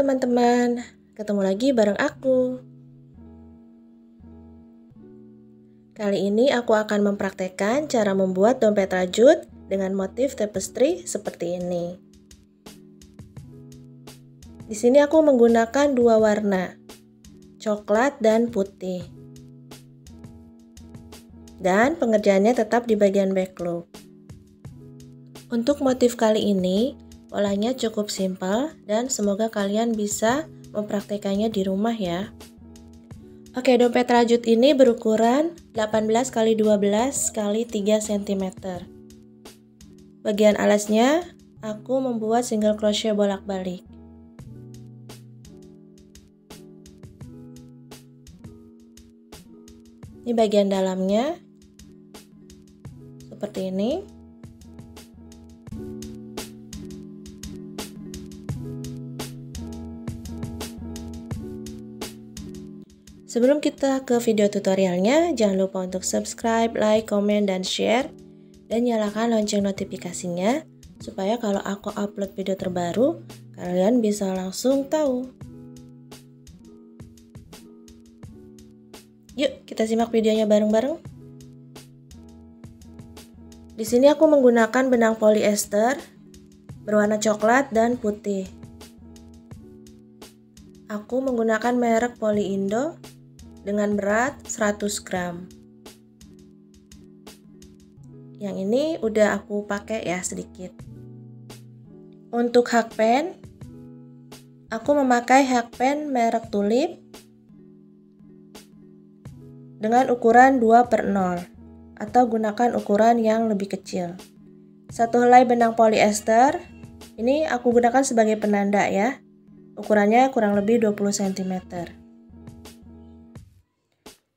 teman-teman, ketemu lagi bareng aku. Kali ini aku akan mempraktekkan cara membuat dompet rajut dengan motif tapestry seperti ini. Di sini aku menggunakan dua warna, coklat dan putih. Dan pengerjaannya tetap di bagian back loop. Untuk motif kali ini, polanya cukup simpel dan semoga kalian bisa mempraktekannya di rumah ya. Oke, dompet rajut ini berukuran 18 x 12 x 3 cm. Bagian alasnya aku membuat single crochet bolak-balik. Ini bagian dalamnya seperti ini. Sebelum kita ke video tutorialnya, jangan lupa untuk subscribe, like, komen, dan share. Dan nyalakan lonceng notifikasinya, supaya kalau aku upload video terbaru, kalian bisa langsung tahu. Yuk, kita simak videonya bareng-bareng. Di sini aku menggunakan benang polyester berwarna coklat dan putih. Aku menggunakan merek Polyindo dengan berat 100 gram. Yang ini udah aku pakai ya sedikit. Untuk hakpen, aku memakai hakpen merek Tulip dengan ukuran 2/0 atau gunakan ukuran yang lebih kecil. Satu helai benang polyester ini aku gunakan sebagai penanda ya. Ukurannya kurang lebih 20 cm.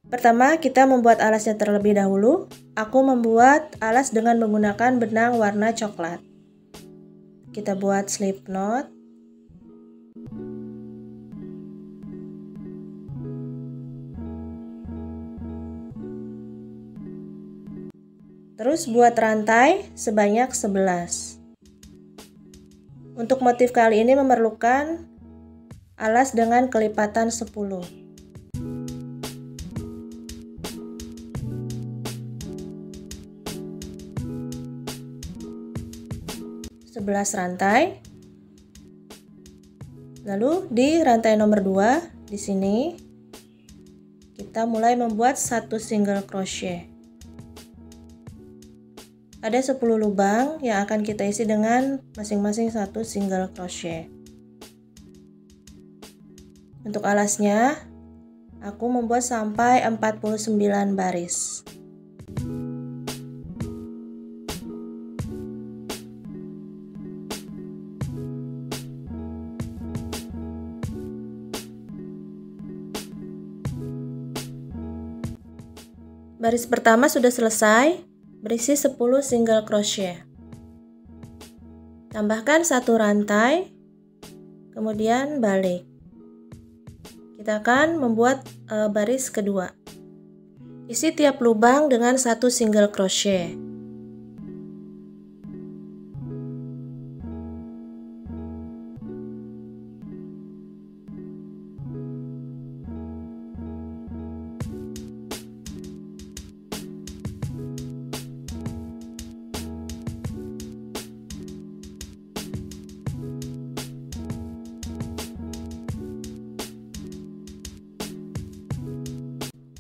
Pertama, kita membuat alasnya terlebih dahulu. Aku membuat alas dengan menggunakan benang warna coklat. Kita buat slip knot. Terus buat rantai sebanyak 11. Untuk motif kali ini memerlukan alas dengan kelipatan 10. 11 rantai. Lalu di rantai nomor 2 di sini kita mulai membuat satu single crochet. Ada 10 lubang yang akan kita isi dengan masing-masing satu single crochet. Untuk alasnya aku membuat sampai 49 baris. Baris pertama sudah selesai, berisi 10 single crochet. Tambahkan satu rantai, kemudian balik. Kita akan membuat baris kedua. Isi tiap lubang dengan satu single crochet.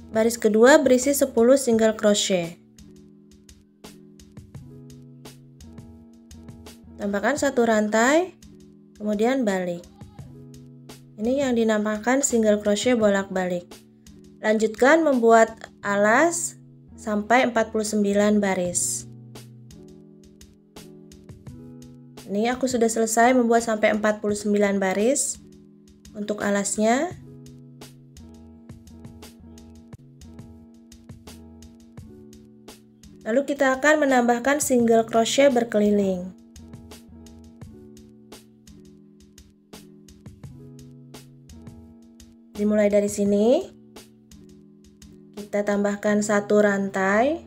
Baris kedua berisi 10 single crochet. Tambahkan satu rantai, kemudian balik. Ini yang dinamakan single crochet bolak-balik. Lanjutkan membuat alas sampai 49 baris. Ini aku sudah selesai membuat sampai 49 baris untuk alasnya. Lalu kita akan menambahkan single crochet berkeliling. Dimulai dari sini, kita tambahkan satu rantai.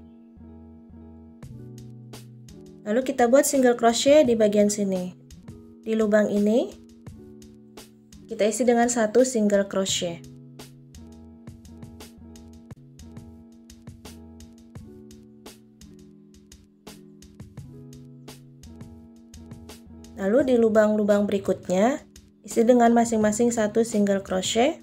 Lalu kita buat single crochet di bagian sini. Di lubang ini kita isi dengan 1 single crochet. Lalu di lubang-lubang berikutnya, isi dengan masing-masing 1 single crochet.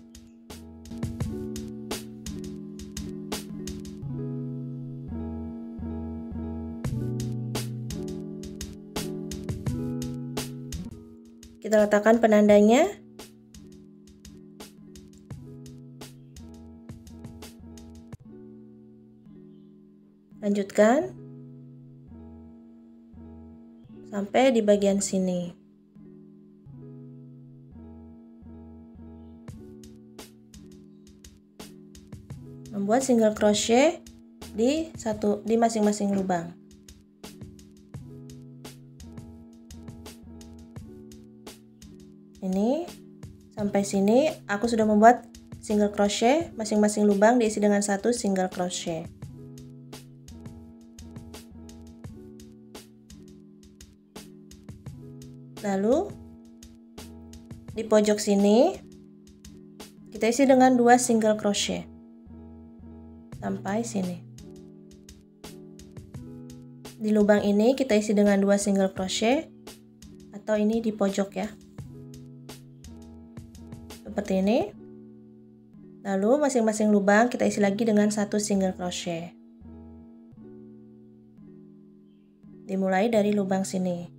Kita letakkan penandanya. Lanjutkan sampai di bagian sini. Membuat single crochet di masing-masing lubang. Ini sampai sini aku sudah membuat single crochet, masing-masing lubang diisi dengan 1 single crochet. Lalu di pojok sini kita isi dengan 2 single crochet sampai sini. Di lubang ini kita isi dengan 2 single crochet, atau ini di pojok ya, seperti ini. Lalu masing-masing lubang kita isi lagi dengan 1 single crochet. Dimulai dari lubang sini.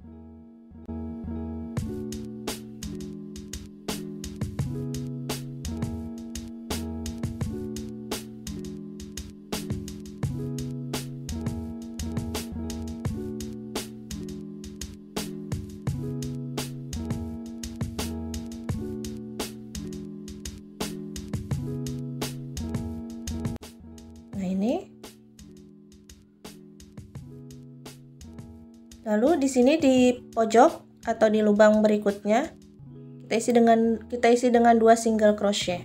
Nah, ini. Lalu di sini di pojok atau di lubang berikutnya kita isi dengan 2 single crochet.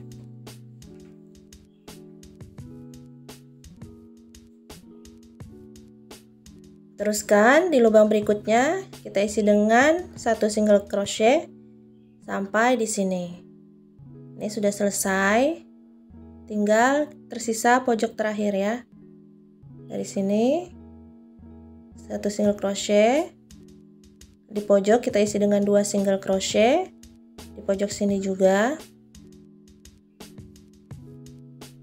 Teruskan di lubang berikutnya kita isi dengan 1 single crochet sampai di sini. Ini sudah selesai. Tinggal tersisa pojok terakhir ya. Dari sini 1 single crochet. Di pojok kita isi dengan 2 single crochet. Di pojok sini juga.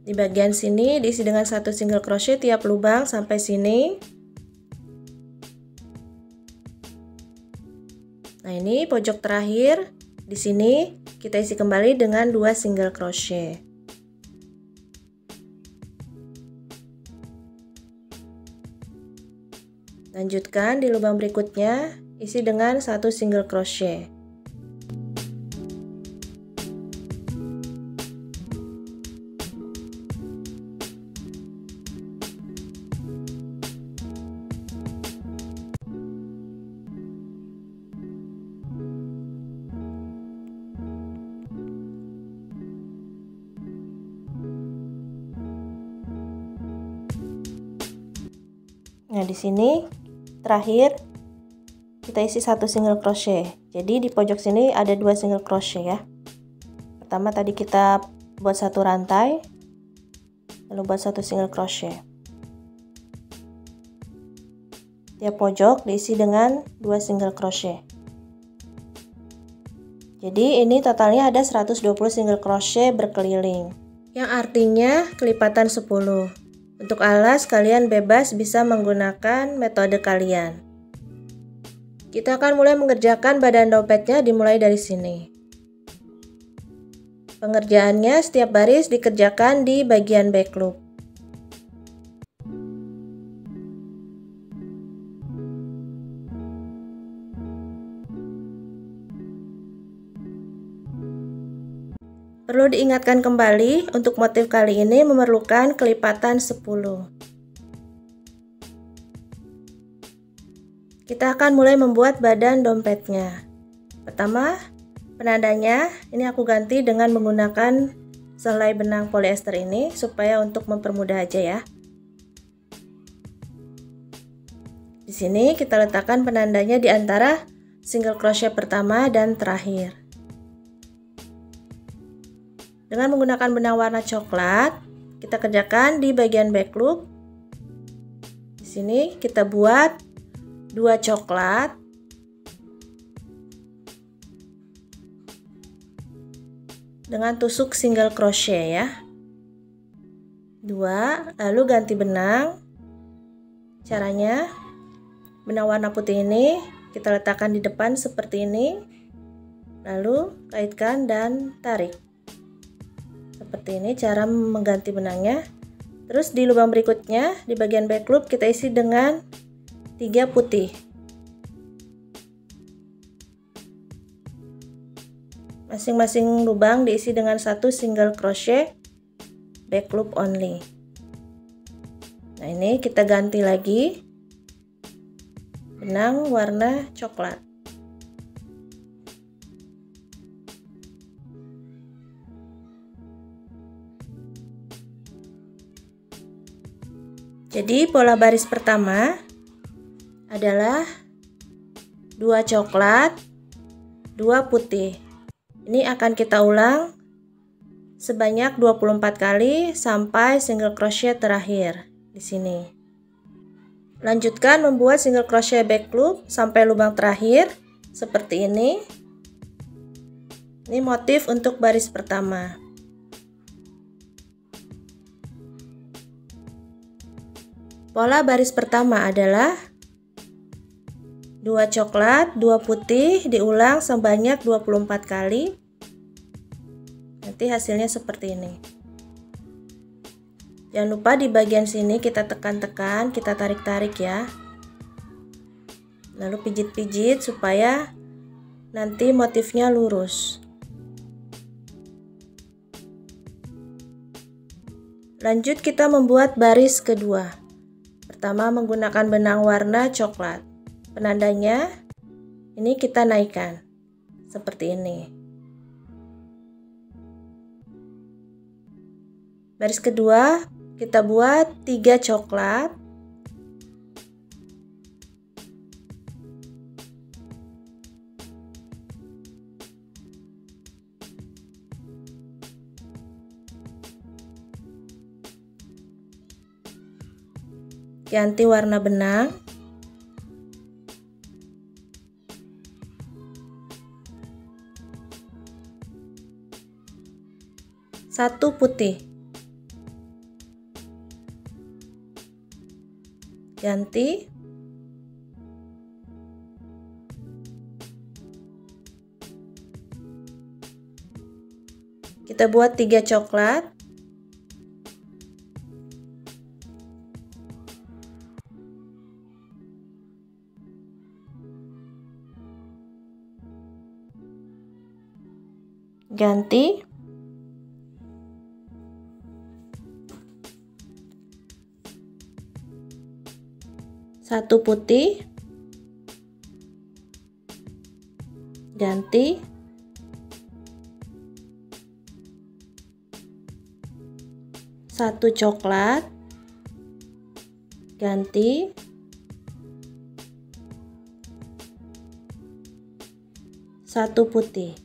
Di bagian sini diisi dengan 1 single crochet tiap lubang sampai sini. Nah, ini pojok terakhir. Di sini kita isi kembali dengan 2 single crochet. Lanjutkan di lubang berikutnya, isi dengan 1 single crochet. Nah, di sini terakhir kita isi 1 single crochet. Jadi di pojok sini ada 2 single crochet ya. Pertama tadi kita buat 1 rantai, lalu buat 1 single crochet. Tiap pojok diisi dengan 2 single crochet. Jadi ini totalnya ada 120 single crochet berkeliling, yang artinya kelipatan 10. Untuk alas kalian bebas bisa menggunakan metode kalian. Kita akan mulai mengerjakan badan dompetnya dimulai dari sini. Pengerjaannya setiap baris dikerjakan di bagian back loop. Perlu diingatkan kembali, untuk motif kali ini memerlukan kelipatan 10. Kita akan mulai membuat badan dompetnya. Pertama, penandanya ini aku ganti dengan menggunakan selai benang polyester ini supaya untuk mempermudah aja ya. Di sini kita letakkan penandanya di antara single crochet pertama dan terakhir. Dengan menggunakan benang warna coklat, kita kerjakan di bagian back loop. Di sini kita buat 2 coklat. Dengan tusuk single crochet ya. 2, lalu ganti benang. Caranya, benang warna putih ini kita letakkan di depan seperti ini. Lalu kaitkan dan tarik. Seperti ini cara mengganti benangnya. Terus di lubang berikutnya di bagian back loop kita isi dengan 3 putih. Masing-masing lubang diisi dengan 1 single crochet back loop only. Nah, ini kita ganti lagi benang warna coklat. Jadi pola baris pertama adalah 2 coklat, 2 putih. Ini akan kita ulang sebanyak 24 kali sampai single crochet terakhir di sini. Lanjutkan membuat single crochet back loop sampai lubang terakhir seperti ini. Ini motif untuk baris pertama. Pola baris pertama adalah 2 coklat, 2 putih diulang sebanyak 24 kali. Nanti hasilnya seperti ini. Jangan lupa di bagian sini kita tekan-tekan, kita tarik-tarik ya. Lalu pijit-pijit supaya nanti motifnya lurus. Lanjut kita membuat baris kedua. Pertama menggunakan benang warna coklat. Penandanya ini kita naikkan seperti ini. Baris kedua kita buat 3 coklat. Ganti warna benang. Satu putih. Ganti. Kita buat 3 coklat. Ganti. Satu putih. Ganti. Satu coklat. Ganti. Satu putih.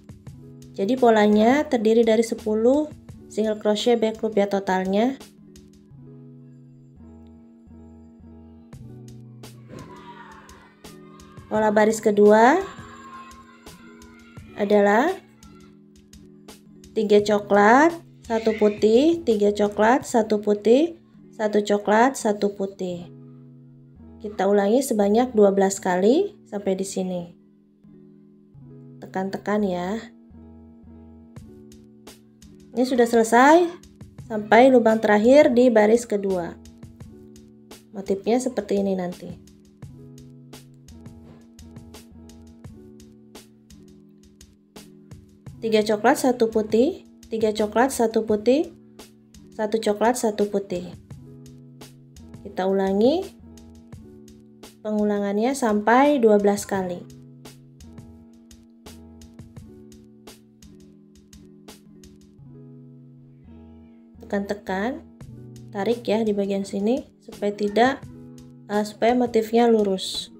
Jadi polanya terdiri dari 10 single crochet back loop ya totalnya. Pola baris kedua adalah 3 coklat, 1 putih, 3 coklat, 1 putih, 1 coklat, 1 putih. Kita ulangi sebanyak 12 kali sampai di sini. Tekan-tekan ya. Ini sudah selesai sampai lubang terakhir di baris kedua. Motifnya seperti ini nanti. Tiga coklat, 1 putih, 3 coklat, 1 putih, 1 coklat, 1 putih. Kita ulangi pengulangannya sampai 12 kali. Tekan-tekan, tarik ya di bagian sini supaya motifnya lurus.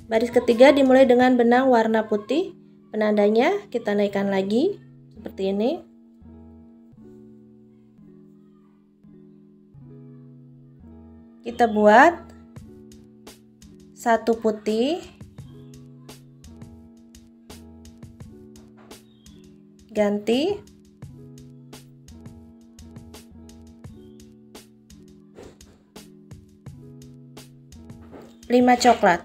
Baris ketiga dimulai dengan benang warna putih Penandanya kita naikkan lagi seperti ini. Kita buat satu putih, ganti, lima coklat,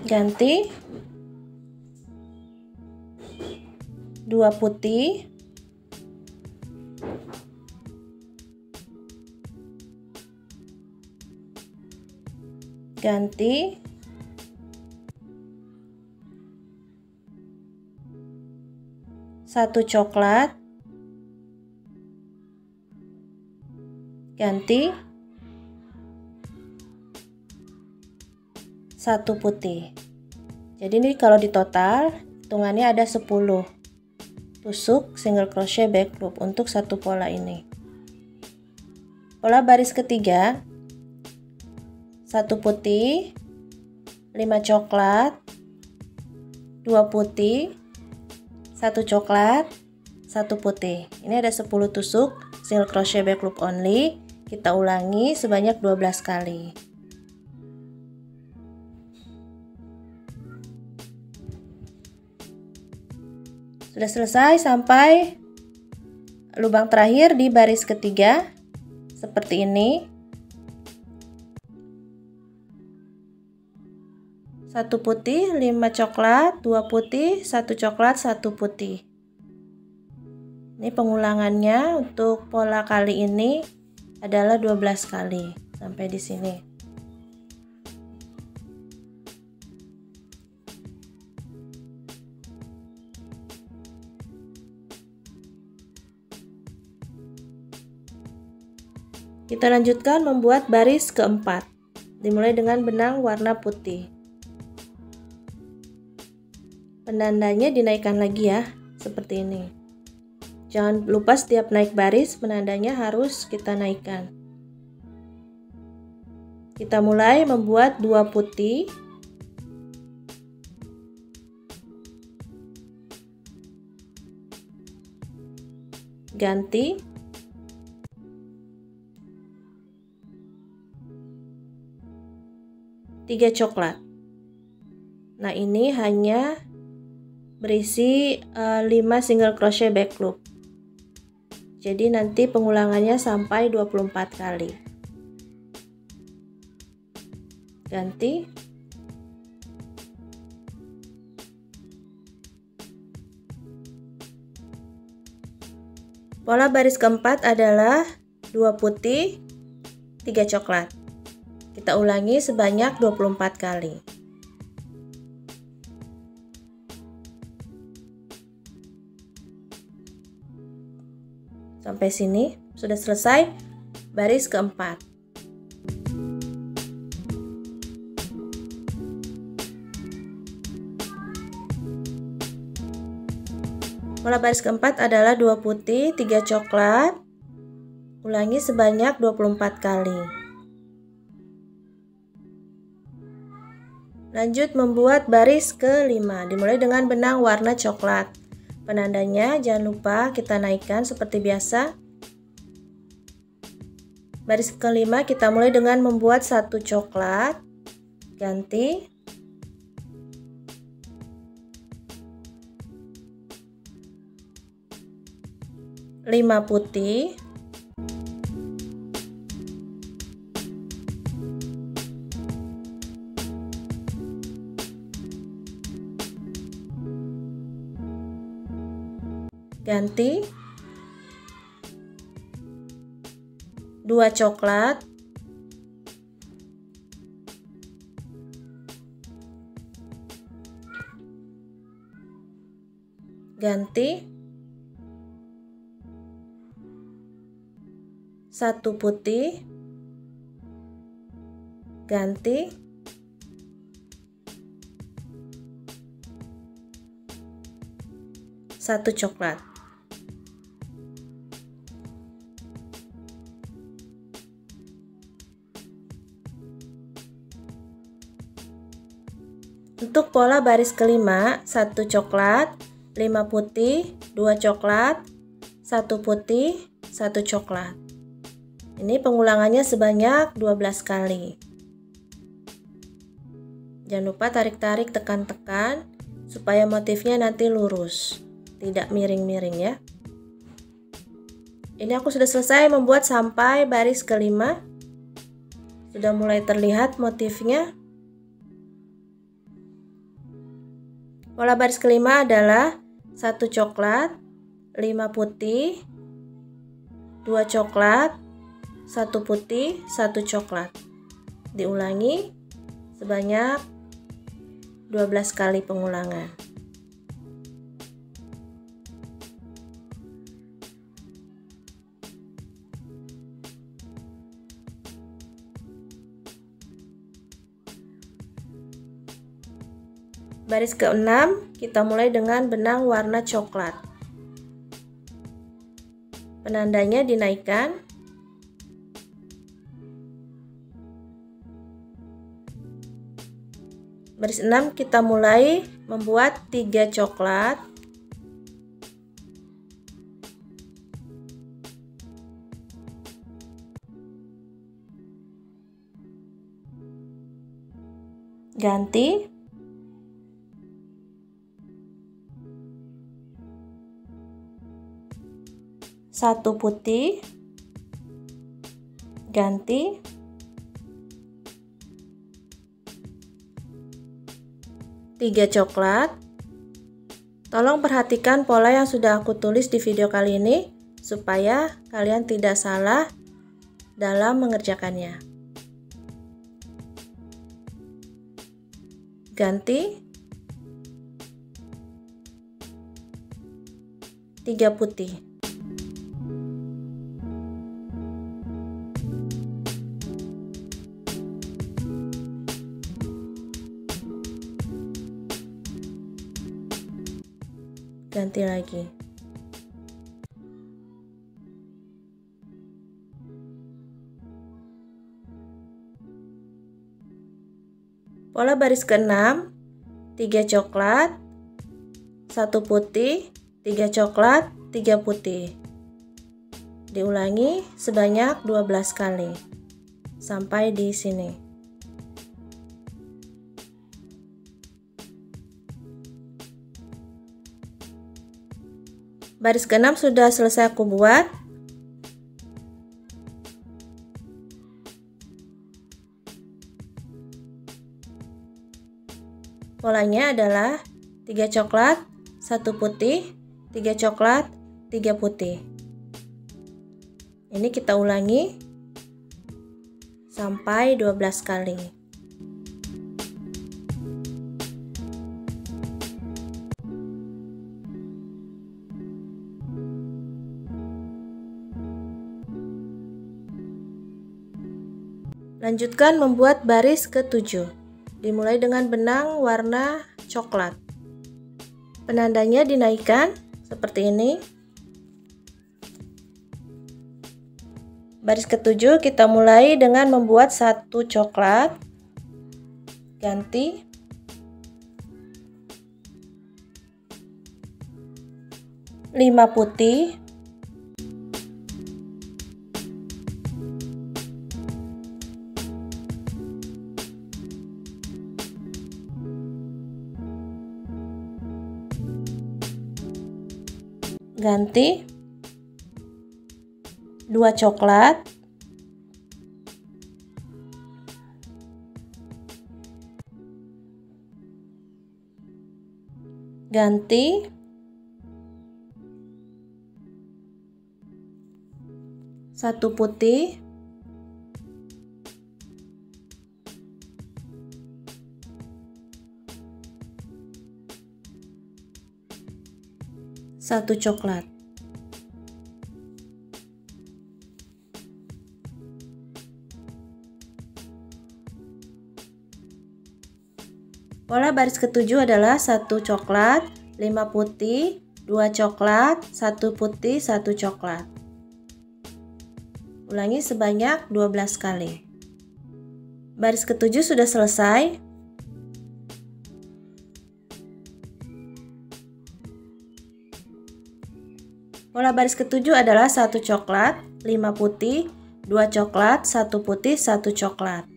ganti, 2 putih, ganti, 1 coklat, ganti, 1 putih. Jadi ini kalau di total hitungannya ada 10 tusuk single crochet back loop untuk satu pola ini. Pola baris ketiga, 1 putih, 5 coklat, 2 putih, 1 coklat, 1 putih. Ini ada 10 tusuk single crochet back loop only. Kita ulangi sebanyak 12 kali. Sudah selesai sampai lubang terakhir di baris ketiga seperti ini. 1 putih, 5 coklat, 2 putih, 1 coklat, 1 putih. Ini pengulangannya untuk pola kali ini adalah 12 kali sampai di sini. Kita lanjutkan membuat baris keempat. Dimulai dengan benang warna putih. Penandanya dinaikkan lagi ya, seperti ini. Jangan lupa setiap naik baris penandanya harus kita naikkan. Kita mulai membuat 2 putih, ganti, 3 coklat. Nah, ini hanya berisi 5 single crochet back loop. Jadi nanti pengulangannya sampai 24 kali. Ganti, pola baris keempat adalah 2 putih, 3 coklat. Kita ulangi sebanyak 24 kali. Sampai sini sudah selesai baris keempat. Pola baris keempat adalah 2 putih, 3 coklat. Ulangi sebanyak 24 kali. Lanjut membuat baris kelima, dimulai dengan benang warna coklat. Penandanya jangan lupa kita naikkan seperti biasa. Baris kelima kita mulai dengan membuat 1 coklat, ganti, 5 putih, ganti, 2 coklat, ganti, 1 putih, ganti, 1 coklat. Untuk pola baris kelima, 1 coklat, 5 putih, 2 coklat, 1 putih, 1 coklat. Ini pengulangannya sebanyak 12 kali. Jangan lupa tarik-tarik, tekan-tekan supaya motifnya nanti lurus, tidak miring-miring ya. Ini aku sudah selesai membuat sampai baris kelima. Sudah mulai terlihat motifnya. Pola baris kelima adalah 1 coklat, 5 putih, 2 coklat, 1 putih, 1 coklat. Diulangi sebanyak 12 kali pengulangan. Baris ke-6 kita mulai dengan benang warna coklat. Penandanya dinaikkan. Baris 6 kita mulai membuat 3 coklat. Ganti. 1 putih, ganti, 3 coklat. Tolong perhatikan pola yang sudah aku tulis di video kali ini supaya kalian tidak salah dalam mengerjakannya. Ganti, 3 putih. Ganti lagi. Pola baris ke-6, 3 coklat, 1 putih, 3 coklat, 3 putih. Diulangi sebanyak 12 kali sampai di sini. Baris ke-6 sudah selesai aku buat. Polanya adalah 3 coklat, 1 putih, 3 coklat, 3 putih. Ini kita ulangi sampai 12 kali. Lanjutkan membuat baris ke-7. Dimulai dengan benang warna coklat. Penandanya dinaikkan seperti ini. Baris ke-7 kita mulai dengan membuat 1 coklat. Ganti. 5 putih. Ganti, 2 coklat, ganti, 1 putih, 1 coklat. Pola baris ke-7 adalah 1 coklat, 5 putih, 2 coklat, 1 putih, 1 coklat. Ulangi sebanyak 12 kali. Baris ke-7 sudah selesai. Pola baris ketujuh adalah 1 coklat, 5 putih, 2 coklat, 1 putih, 1 coklat.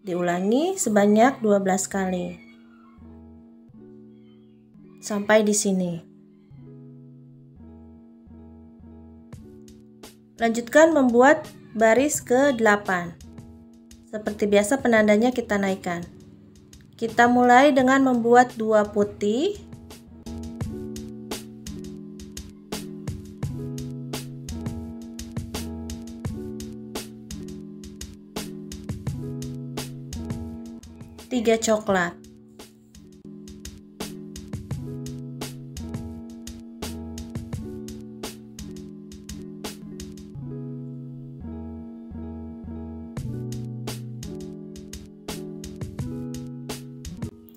Diulangi sebanyak 12 kali. Sampai di sini. Lanjutkan membuat baris ke-8. Seperti biasa penandanya kita naikkan. Kita mulai dengan membuat 2 putih, 3 coklat.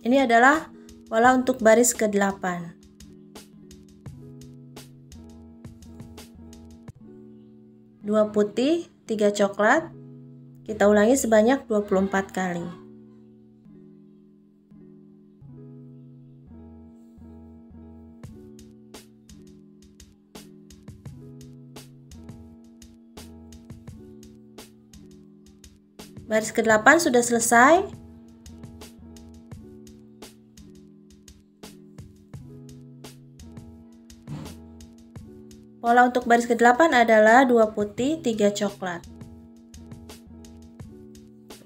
Ini adalah pola untuk baris ke-8. 2 putih, 3 coklat. Kita ulangi sebanyak 24 kali. Baris ke-8 sudah selesai. Pola untuk baris ke-8 adalah 2 putih, 3 coklat.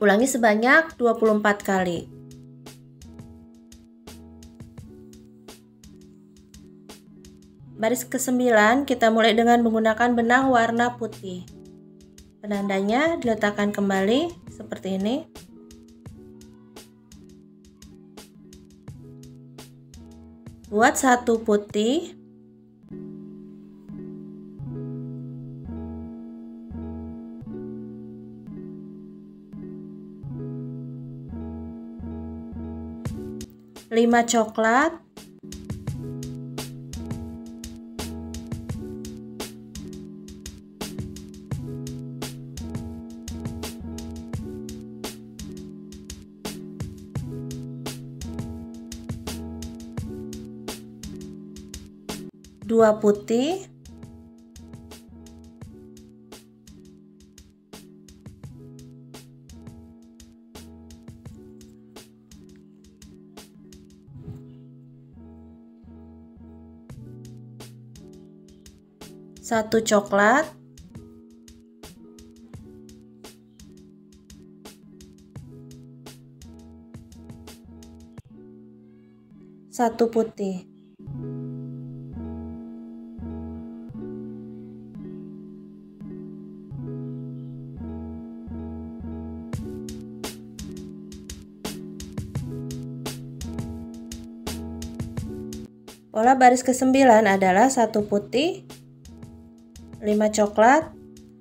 Ulangi sebanyak 24 kali. Baris ke-9 kita mulai dengan menggunakan benang warna putih. Penandanya diletakkan kembali seperti ini. Buat 1 putih, 5 coklat, 2 putih, 1 coklat, 1 putih. Pola baris ke-9 adalah 1 putih, 5 coklat,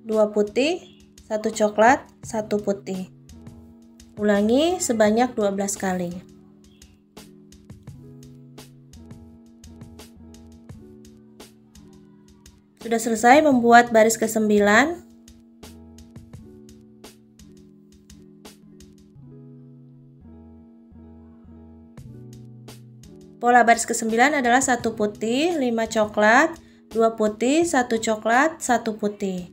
2 putih, 1 coklat, 1 putih. Ulangi sebanyak 12 kali. Sudah selesai membuat baris ke-9. Pola baris ke-9 adalah 1 putih, 5 coklat, 2 putih, 1 coklat, 1 putih.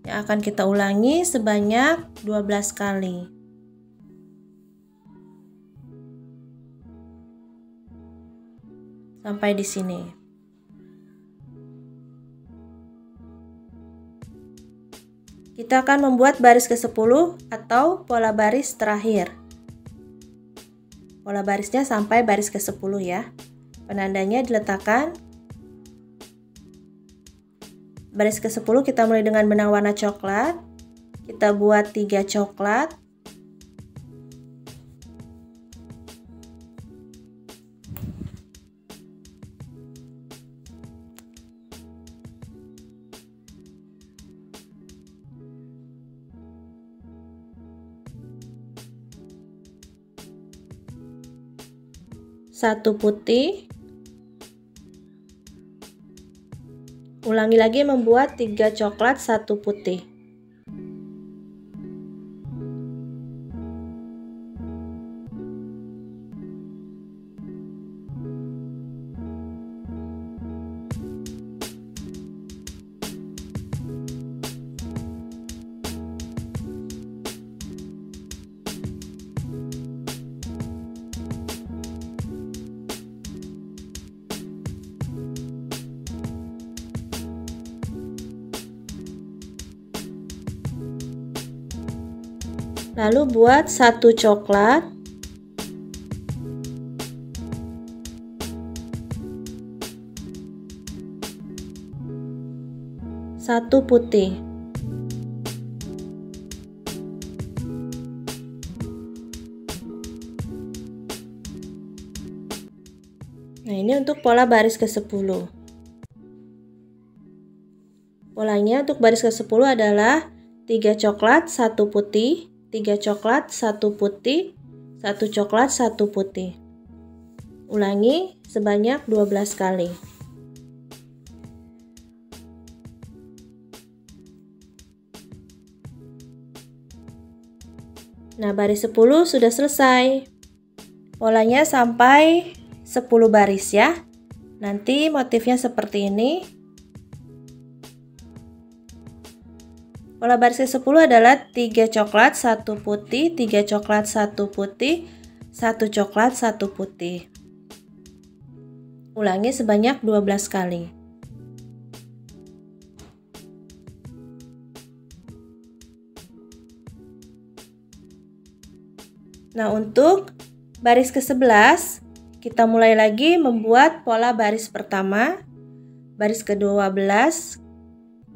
Yang akan kita ulangi sebanyak 12 kali. Sampai di sini. Kita akan membuat baris ke-10 atau pola baris terakhir. Pola barisnya sampai baris ke-10 ya. Penandanya diletakkan. Baris ke-10 kita mulai dengan benang warna coklat. Kita buat 3 coklat. Satu putih. Ulangi lagi membuat 3 coklat, 1 putih. Lalu buat 1 coklat, 1 putih. Nah, ini untuk pola baris ke-10. Polanya untuk baris ke-10 adalah 3 coklat, 1 putih, 3 coklat, 1 putih, 1 coklat, 1 putih. Ulangi sebanyak 12 kali. Nah, baris 10 sudah selesai. Polanya sampai 10 baris ya. Nanti motifnya seperti ini. Pola baris ke-10 adalah 3 coklat, 1 putih, 3 coklat, 1 putih, 1 coklat, 1 putih. Ulangi sebanyak 12 kali. Nah, untuk baris ke-11 kita mulai lagi membuat pola baris pertama, baris ke-12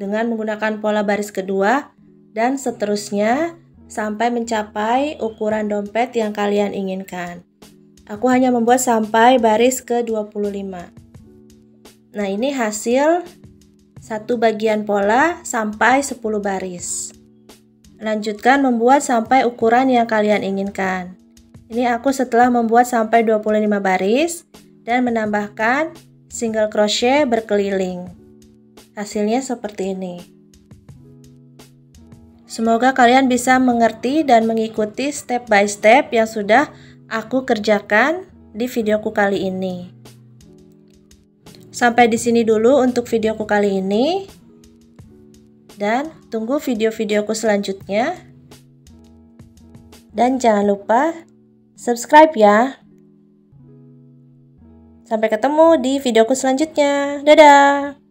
dengan menggunakan pola baris kedua, dan seterusnya sampai mencapai ukuran dompet yang kalian inginkan. Aku hanya membuat sampai baris ke-25. Nah, ini hasil satu bagian pola sampai 10 baris. Lanjutkan membuat sampai ukuran yang kalian inginkan. Ini aku setelah membuat sampai 25 baris dan menambahkan single crochet berkeliling. Hasilnya seperti ini. Semoga kalian bisa mengerti dan mengikuti step by step yang sudah aku kerjakan di videoku kali ini. Sampai di sini dulu untuk videoku kali ini. Dan tunggu video-videoku selanjutnya. Dan jangan lupa subscribe ya. Sampai ketemu di videoku selanjutnya. Dadah!